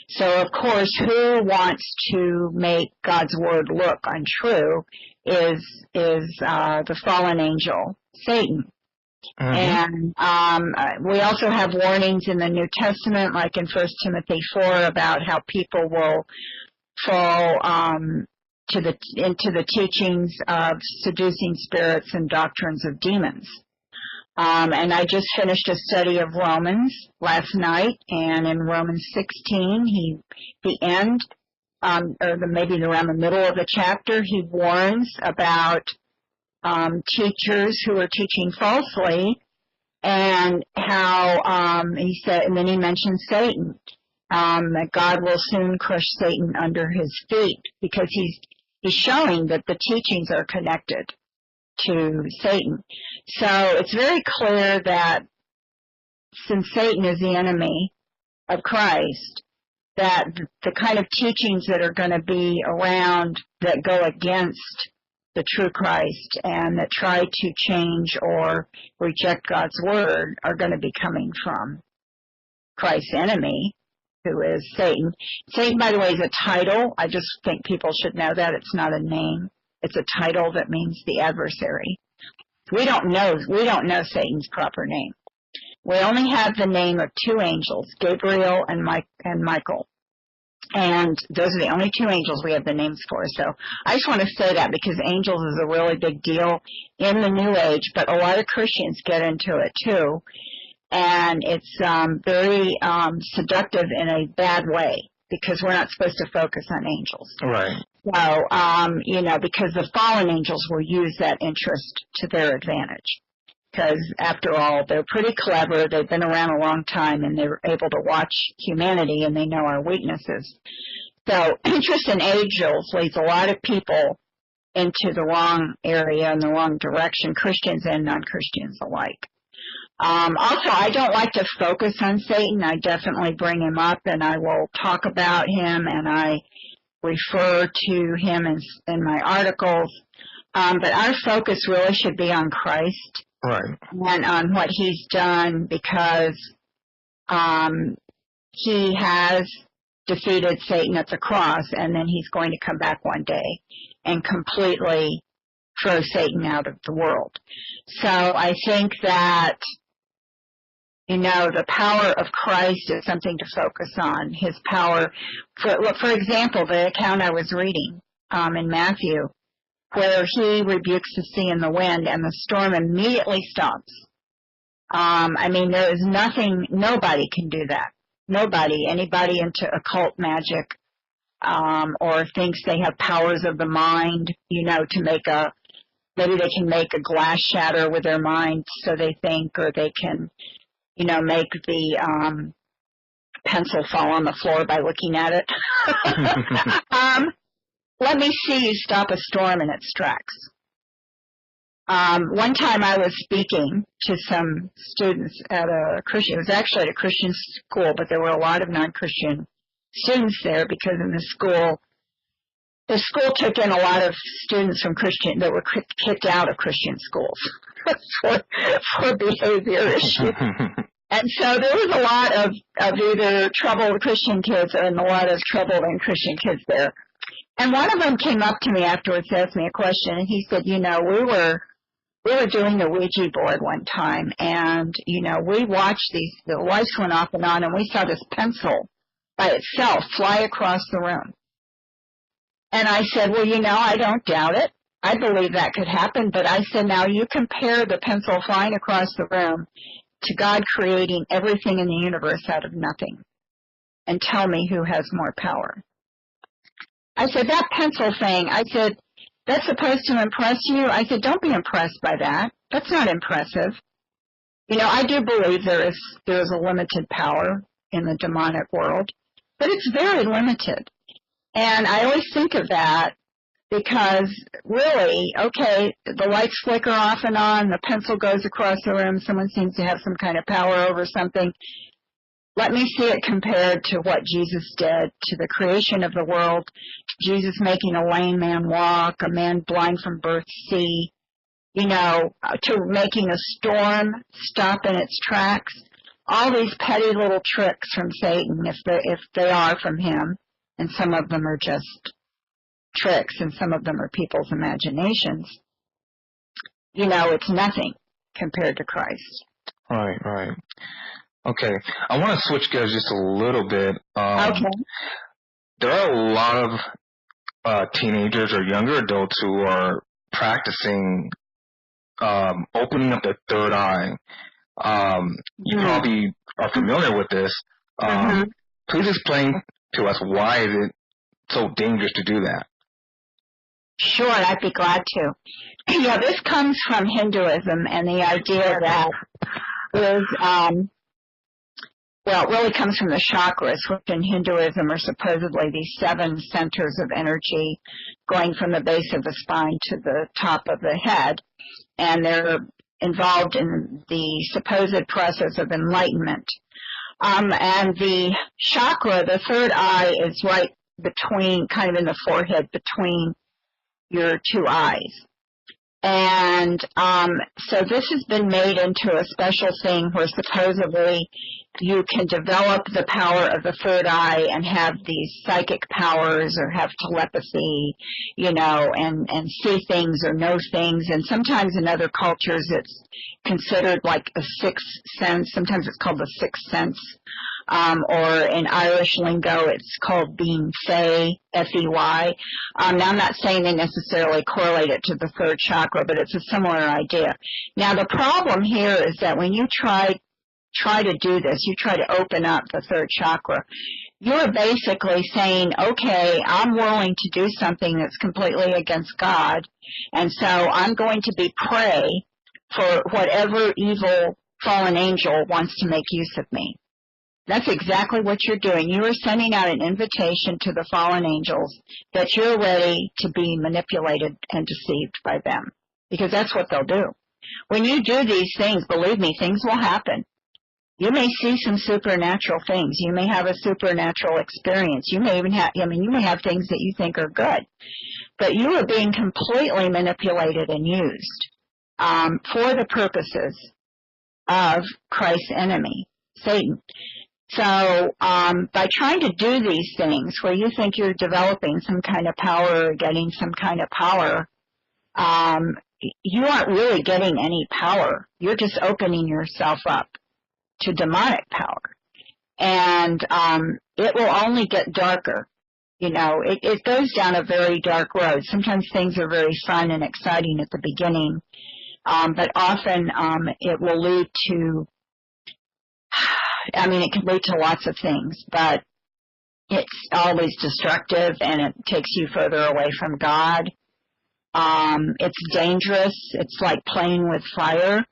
So, of course, who wants to make God's Word look untrue is the fallen angel, Satan. And we also have warnings in the New Testament, like in 1 Timothy 4, about how people will fall into the teachings of seducing spirits and doctrines of demons. And I just finished a study of Romans last night, and in Romans 16, the end, maybe around the middle of the chapter, he warns about teachers who are teaching falsely, and how he said, and then he mentions Satan, that God will soon crush Satan under his feet, because he's showing that the teachings are connected to Satan. So it's very clear that since Satan is the enemy of Christ, that the kind of teachings that are going to be around that go against the true Christ and that try to change or reject God's Word are going to be coming from Christ's enemy, who is Satan. Satan, by the way, is a title. I just think people should know that. It's not a name. It's a title that means the adversary. We don't know Satan's proper name. We only have the name of two angels, Gabriel and Michael. And those are the only two angels we have the names for. So I just want to say that because angels is a really big deal in the New Age, but a lot of Christians get into it too. And it's very seductive in a bad way, because we're not supposed to focus on angels. Right. So, because the fallen angels will use that interest to their advantage. Because, after all, they're pretty clever, they've been around a long time, and they're able to watch humanity, and they know our weaknesses. So, interest in angels leads a lot of people into the wrong area and the wrong direction, Christians and non-Christians alike. Also, I don't like to focus on Satan. I definitely bring him up, and I will talk about him, and I refer to him in my articles. But our focus really should be on Christ. Right. And on what he's done, because he has defeated Satan at the cross, and then he's going to come back one day and completely throw Satan out of the world. So I think that, the power of Christ is something to focus on. His power, for example, the account I was reading in Matthew, where he rebukes the sea and the wind, and the storm immediately stops. There is nobody can do that. Nobody, anybody into occult magic, or thinks they have powers of the mind, to maybe they can make a glass shatter with their mind, so they think, or they can, make the pencil fall on the floor by looking at it. Let me see you stop a storm in its tracks. One time I was speaking to some students at it was actually at a Christian school, but there were a lot of non-Christian students there, because in the school took in a lot of students from Christian that were kicked out of Christian schools for behavior issues. And so there was a lot of either troubled Christian kids and a lot of troubled and Christian kids there. And one of them came up to me afterwards, asked me a question, and he said, we were doing the Ouija board one time, and, we watched the lights went off and on, and we saw this pencil by itself fly across the room. And I said, well, I don't doubt it. I believe that could happen, but I said, now you compare the pencil flying across the room to God creating everything in the universe out of nothing and tell me who has more power. I said, that pencil thing, I said, that's supposed to impress you? I said, don't be impressed by that. That's not impressive. You know, I do believe there is a limited power in the demonic world, but it's very limited. And I always think of that because really, okay, the lights flicker off and on, the pencil goes across the room, someone seems to have some kind of power over something. Let me see it compared to what Jesus did, to the creation of the world, to Jesus making a lame man walk, a man blind from birth see, you know, to making a storm stop in its tracks. All these petty little tricks from Satan, if they are from him, and some of them are just tricks and some of them are people's imaginations, you know, it's nothing compared to Christ. Right, right. Okay, I want to switch gears just a little bit. Okay. There are a lot of teenagers or younger adults who are practicing opening up their third eye. You probably are familiar with this. Please explain to us, why is it so dangerous to do that? Sure, I'd be glad to. Yeah, this comes from Hinduism, and the idea that is, well, it really comes from the chakras, which in Hinduism are supposedly these 7 centers of energy going from the base of the spine to the top of the head, and they're involved in the supposed process of enlightenment. And the chakra, the third eye, is right between, kind of in the forehead, between your 2 eyes. And so this has been made into a special thing where supposedly you can develop the power of the third eye and have these psychic powers or have telepathy, you know, and see things or know things. And sometimes in other cultures it's considered like a sixth sense. Sometimes it's called the sixth sense. Or in Irish lingo, it's called being fey, F-E-Y. Now, I'm not saying they necessarily correlate it to the third chakra, but it's a similar idea. Now, the problem here is that when you try to do this, you try to open up the third chakra, you're basically saying, okay, I'm willing to do something that's completely against God, and so I'm going to be prey for whatever evil fallen angel wants to make use of me. That's exactly what you're doing. You are sending out an invitation to the fallen angels that you're ready to be manipulated and deceived by them, because that's what they'll do. When you do these things, believe me, things will happen. You may see some supernatural things. You may have a supernatural experience. You may even have, you may have things that you think are good. But you are being completely manipulated and used for the purposes of Christ's enemy, Satan. So by trying to do these things where you think you're developing some kind of power or getting some kind of power, you aren't really getting any power. You're just opening yourself up to demonic power. And it will only get darker. You know, it goes down a very dark road. Sometimes things are very fun and exciting at the beginning, but often it will lead to, it can lead to lots of things, but it's always destructive and it takes you further away from God. It's dangerous. It's like playing with fire.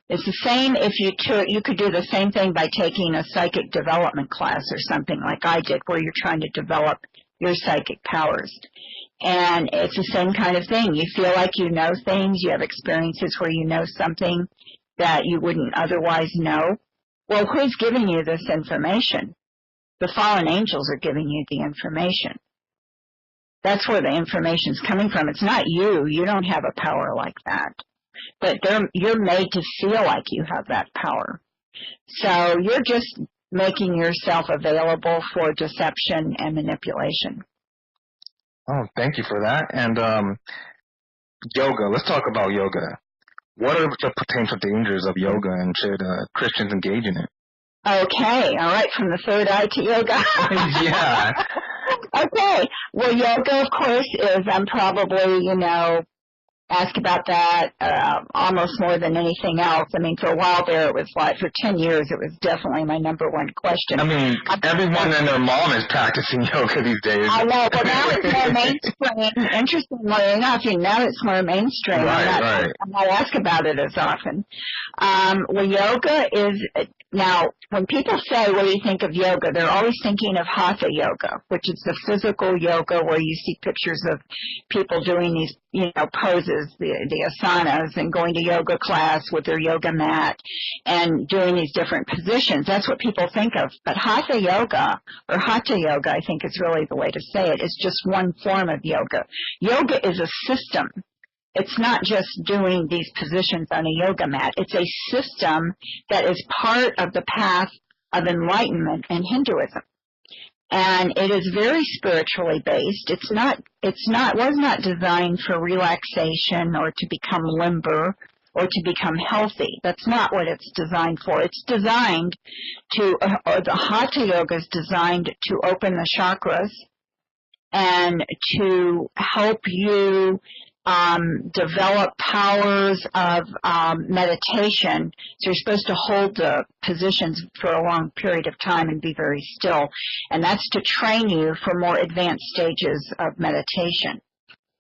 It's the same if you could do the same thing by taking a psychic development class or something like I did, where you're trying to develop your psychic powers. And it's the same kind of thing. You feel like you know things. You have experiences where you know something that you wouldn't otherwise know. Well, who's giving you this information? The fallen angels are giving you the information. That's where the information's coming from. It's not you. You don't have a power like that. But you're made to feel like you have that power. So you're just making yourself available for deception and manipulation. Oh, thank you for that. And yoga. Let's talk about yoga. What are the potential dangers of yoga, and should Christians engage in it? Okay, all right, from the third eye to yoga. Yeah. Okay, well, yoga, of course, is probably, ask about that almost more than anything else. I mean, for a while there, it was like, for 10 years, it was definitely my number one question. I mean, everyone and their mom is practicing yoga these days. I know, but now it's more mainstream. Interestingly enough, now it's more mainstream. Right. I'm not asked about it as often. Well, yoga is, now, when people say, what do you think of yoga, they're always thinking of hatha yoga, which is the physical yoga where you see pictures of people doing these, poses, the asanas, and going to yoga class with their yoga mat and doing these different positions. That's what people think of. But hatha yoga, or hatha yoga, I think is really the way to say it, is just one form of yoga. Yoga is a system. It's not just doing these positions on a yoga mat. It's a system that is part of the path of enlightenment in Hinduism. And it is very spiritually based. It was not designed for relaxation or to become limber or to become healthy. That's not what it's designed for. It's designed to, or the hatha yoga is designed to open the chakras and to help you develop powers of meditation. So you're supposed to hold the positions for a long period of time and be very still. And that's to train you for more advanced stages of meditation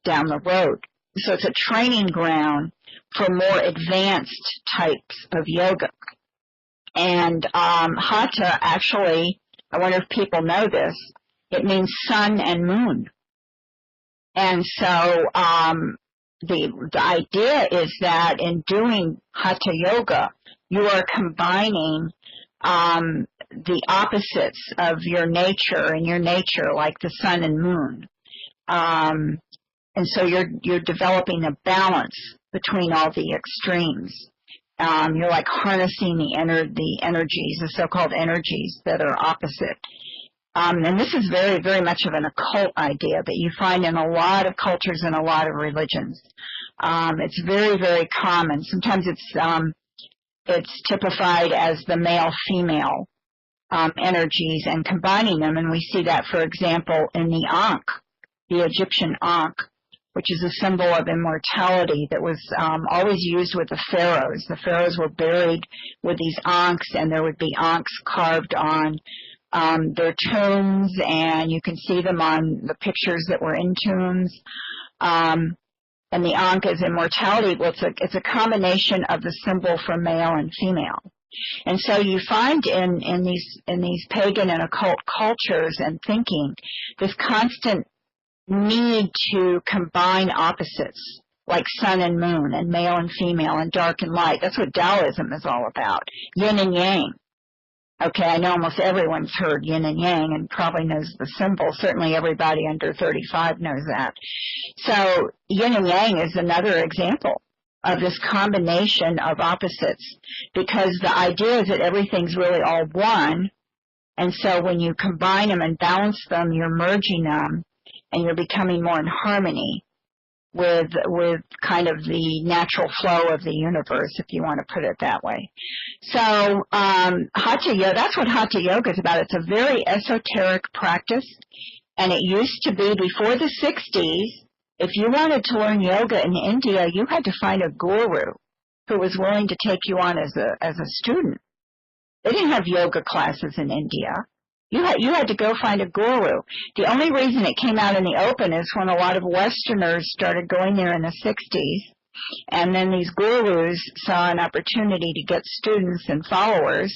down the road. So it's a training ground for more advanced types of yoga. And hatha, actually, I wonder if people know this, it means sun and moon. And so the idea is that in doing hatha yoga, you are combining the opposites of your nature and your nature, like the sun and moon. And so you're developing a balance between all the extremes. You're like harnessing the energies, the so-called energies that are opposite. And this is very, very much of an occult idea that you find in a lot of cultures and a lot of religions. It's very, very common. Sometimes it's typified as the male-female energies and combining them. And we see that, for example, in the Ankh, the Egyptian Ankh, which is a symbol of immortality that was always used with the pharaohs. The pharaohs were buried with these Ankhs, and there would be Ankhs carved on their tombs, and you can see them on the pictures that were in tombs. And the Ankh is immortality. Well, it's a combination of the symbol for male and female. And so you find in these pagan and occult cultures and thinking this constant need to combine opposites, like sun and moon, and male and female, and dark and light. That's what Taoism is all about, yin and yang. Okay, I know almost everyone's heard yin and yang and probably knows the symbol. Certainly everybody under 35 knows that. So yin and yang is another example of this combination of opposites, because the idea is that everything's really all one, and so when you combine them and balance them, you're merging them, and you're becoming more in harmony with kind of the natural flow of the universe, if you want to put it that way. So hatha yoga, that's what hatha yoga is about. It's a very esoteric practice, and it used to be before the 60s. If you wanted to learn yoga in India, you had to find a guru who was willing to take you on as a student. They didn't have yoga classes in India. You had to go find a guru. The only reason it came out in the open is when a lot of Westerners started going there in the 60s, and then these gurus saw an opportunity to get students and followers,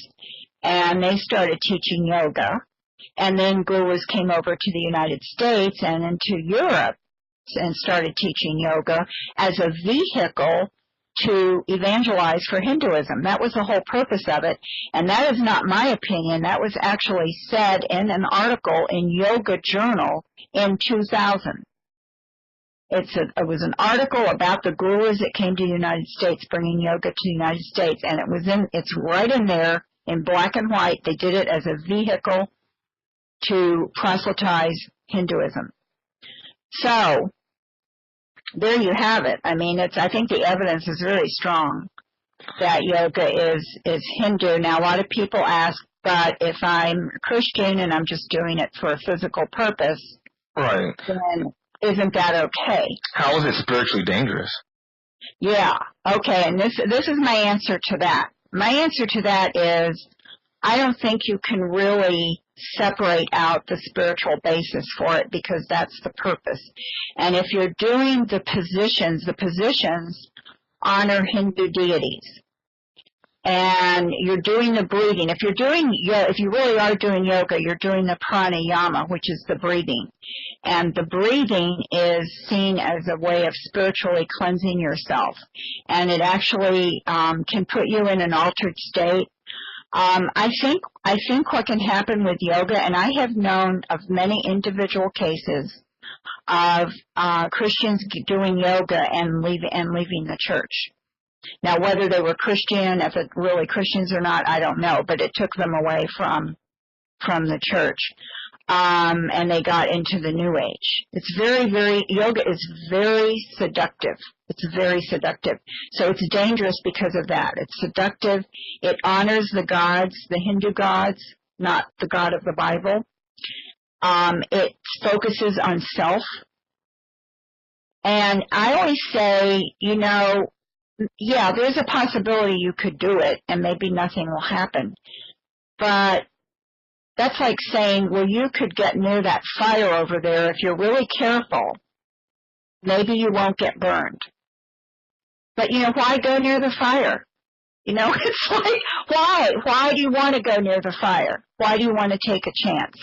and they started teaching yoga. And then gurus came over to the United States and into Europe and started teaching yoga as a vehicle to evangelize for Hinduism. That was the whole purpose of it, and that is not my opinion. That was actually said in an article in Yoga Journal in 2000. It was an article about the gurus that came to the United States, bringing yoga to the United States, and it's right in there in black and white. They did it as a vehicle to proselytize Hinduism. So there you have it. I mean, I think the evidence is very strong that yoga is Hindu. Now, a lot of people ask, but if I'm Christian and I'm just doing it for a physical purpose, right, then isn't that okay? How is it spiritually dangerous? Yeah. Okay. And this is my answer to that. My answer to that is I don't think you can really separate out the spiritual basis for it because that's the purpose. And if you're doing the positions honor Hindu deities. And you're doing the breathing. If you really are doing yoga, you're doing the pranayama, which is the breathing. And the breathing is seen as a way of spiritually cleansing yourself. And it actually can put you in an altered state. I think what can happen with yoga, and I have known of many individual cases of Christians doing yoga and leaving the church. Now, whether they were Christian, if it really Christians or not, I don't know, but it took them away from the church. And they got into the New Age. Yoga is very seductive. It's very seductive. So it's dangerous because of that. It's seductive. It honors the gods, the Hindu gods, not the God of the Bible. It focuses on self. And I always say, yeah, there's a possibility you could do it and maybe nothing will happen. But that's like saying, well, you could get near that fire over there. If you're really careful, maybe you won't get burned. But, why go near the fire? It's like, why? Why do you want to go near the fire? Why do you want to take a chance?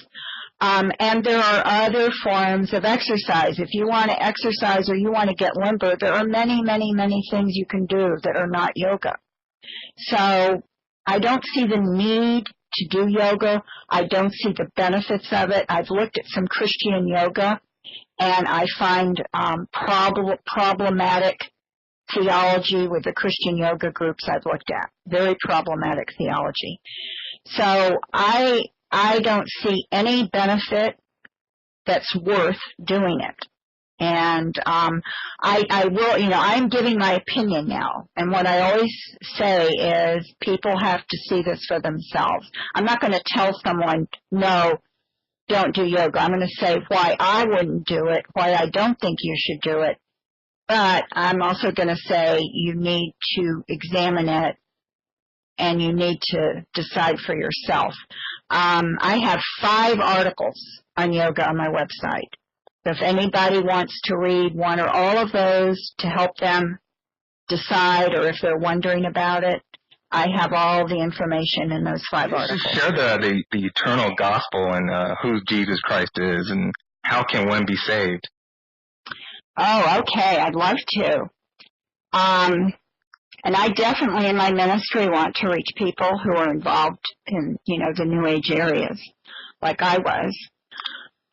And there are other forms of exercise. If you want to exercise or you want to get limber, there are many, many, many things you can do that are not yoga. So I don't see the need to do yoga. I don't see the benefits of it. I've looked at some Christian yoga, and I find problematic theology with the Christian yoga groups I've looked at. Very problematic theology. So I don't see any benefit that's worth doing it. And I will, I'm giving my opinion now. And what I always say is people have to see this for themselves. I'm not going to tell someone, no, don't do yoga. I'm going to say why I wouldn't do it, why I don't think you should do it. But I'm also going to say you need to examine it and you need to decide for yourself. I have 5 articles on yoga on my website. So if anybody wants to read one or all of those to help them decide, or if they're wondering about it, I have all the information in those 5 articles. Just share the eternal gospel and who Jesus Christ is and how can one be saved. Oh, okay. I'd love to. And I definitely in my ministry want to reach people who are involved in, the New Age areas, like I was.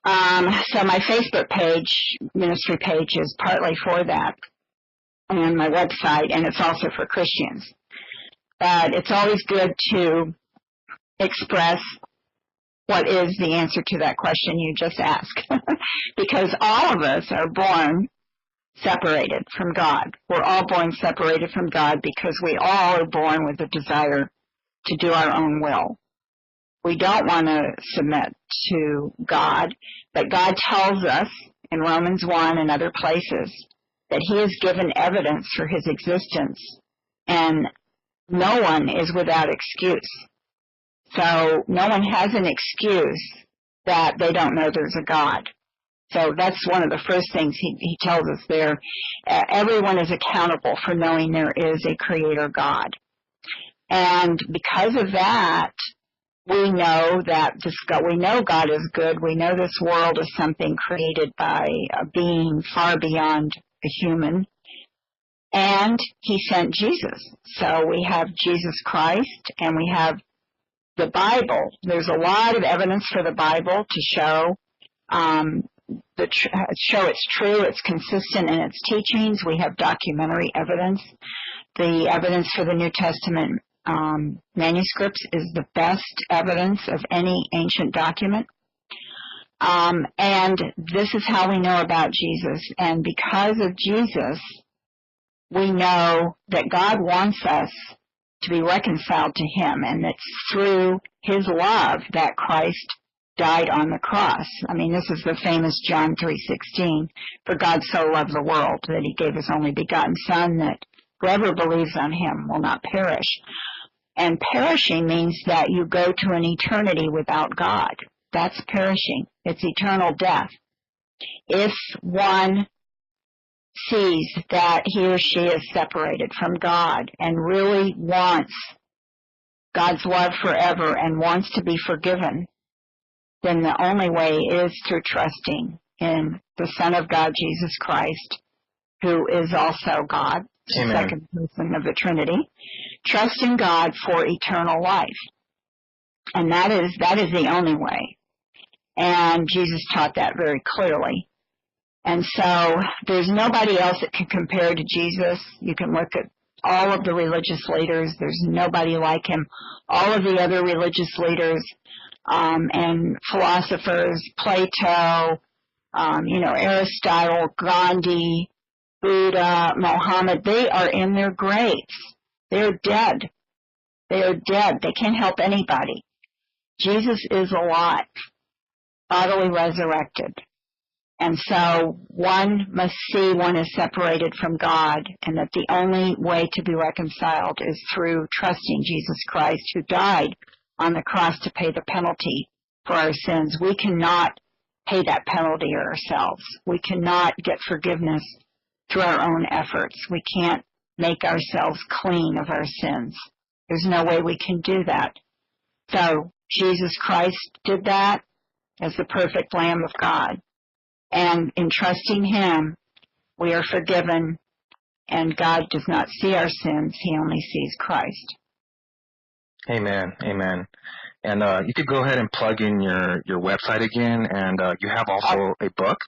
So my Facebook page, ministry page, is partly for that, and my website, and it's also for Christians. But it's always good to express what is the answer to that question you just asked, because all of us are born separated from God. We're all born separated from God because we all are born with a desire to do our own will. We don't want to submit to God, but God tells us in Romans 1 and other places that he has given evidence for his existence, and no one is without excuse. So no one has an excuse that they don't know there's a God. So that's one of the first things he tells us there. Everyone is accountable for knowing there is a creator God. And because of that, we know we know God is good. We know this world is something created by a being far beyond a human. And he sent Jesus. So we have Jesus Christ and we have the Bible. There's a lot of evidence for the Bible to show it's true, it's consistent in its teachings. We have documentary evidence. The evidence for the New Testament manuscripts is the best evidence of any ancient document. And this is how we know about Jesus. And because of Jesus, we know that God wants us to be reconciled to him, and it's through his love that Christ died on the cross. I mean, this is the famous John 3:16. For God so loved the world that he gave his only begotten Son, that whoever believes on him will not perish. And perishing means that you go to an eternity without God. That's perishing. It's eternal death. If one sees that he or she is separated from God and really wants God's love forever and wants to be forgiven, then the only way is through trusting in the Son of God, Jesus Christ, who is also God, the Amen. second person of the Trinity. Trust in God for eternal life. And that is the only way. And Jesus taught that very clearly. And so there's nobody else that can compare to Jesus. You can look at all of the religious leaders. There's nobody like him. All of the other religious leaders and philosophers, Plato, Aristotle, Gandhi, Buddha, Mohammed, they are in their graves. They're dead. They are dead. They can't help anybody. Jesus is alive, bodily resurrected. And so one must see one is separated from God, and that the only way to be reconciled is through trusting Jesus Christ, who died on the cross to pay the penalty for our sins. We cannot pay that penalty ourselves. We cannot get forgiveness through our own efforts. We can't make ourselves clean of our sins. There's no way we can do that. So Jesus Christ did that as the perfect Lamb of God. And in trusting him, we are forgiven, and God does not see our sins. He only sees Christ. Amen. Amen. And you could go ahead and plug in your website again, and you have also a book.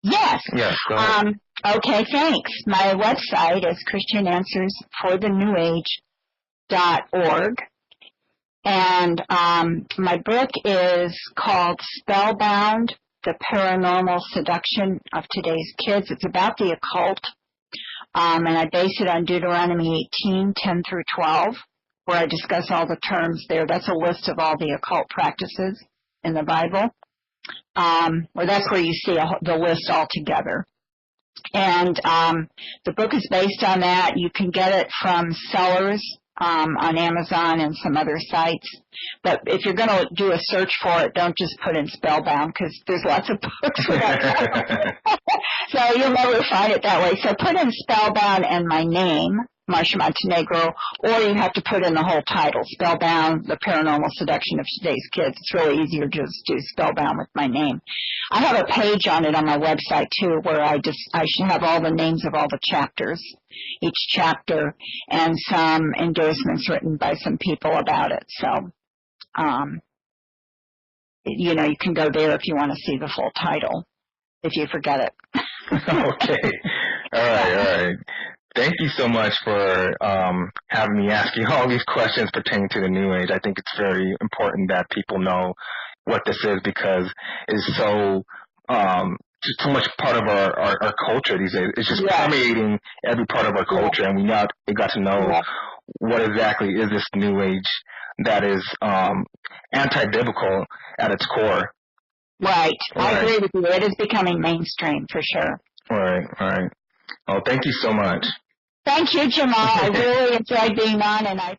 Yes. Yes, go ahead. Okay, thanks. My website is ChristianAnswersForTheNewAge.org. And my book is called Spellbound, The Paranormal Seduction of Today's Kids. It's about the occult, and I base it on Deuteronomy 18:10 through 12, where I discuss all the terms there. That's a list of all the occult practices in the Bible. Or that's where you see the list all together. And the book is based on that. You can get it from sellers on Amazon and some other sites. But if you're going to do a search for it, don't just put in Spellbound, because there's lots of books for that. So you'll never find it that way. So put in Spellbound and my name, Marcia Montenegro, or you have to put in the whole title, Spellbound, The Paranormal Seduction of Today's Kids. It's really easier to just do Spellbound with my name. I have a page on it on my website, too, where I should have all the names of all the chapters, each chapter, and some endorsements written by some people about it. So, you can go there if you want to see the full title, if you forget it. Okay. All right. Thank you so much for having me ask you all these questions pertaining to the New Age. I think it's very important that people know what this is, because it's so much part of our culture these days. It's just permeating every part of our culture, and we got to know what exactly is this New Age that is anti-biblical at its core. Right. I agree with you. It is becoming mainstream for sure. Right. Oh, thank you so much. Thank you, Jamal. I really enjoyed being on, and I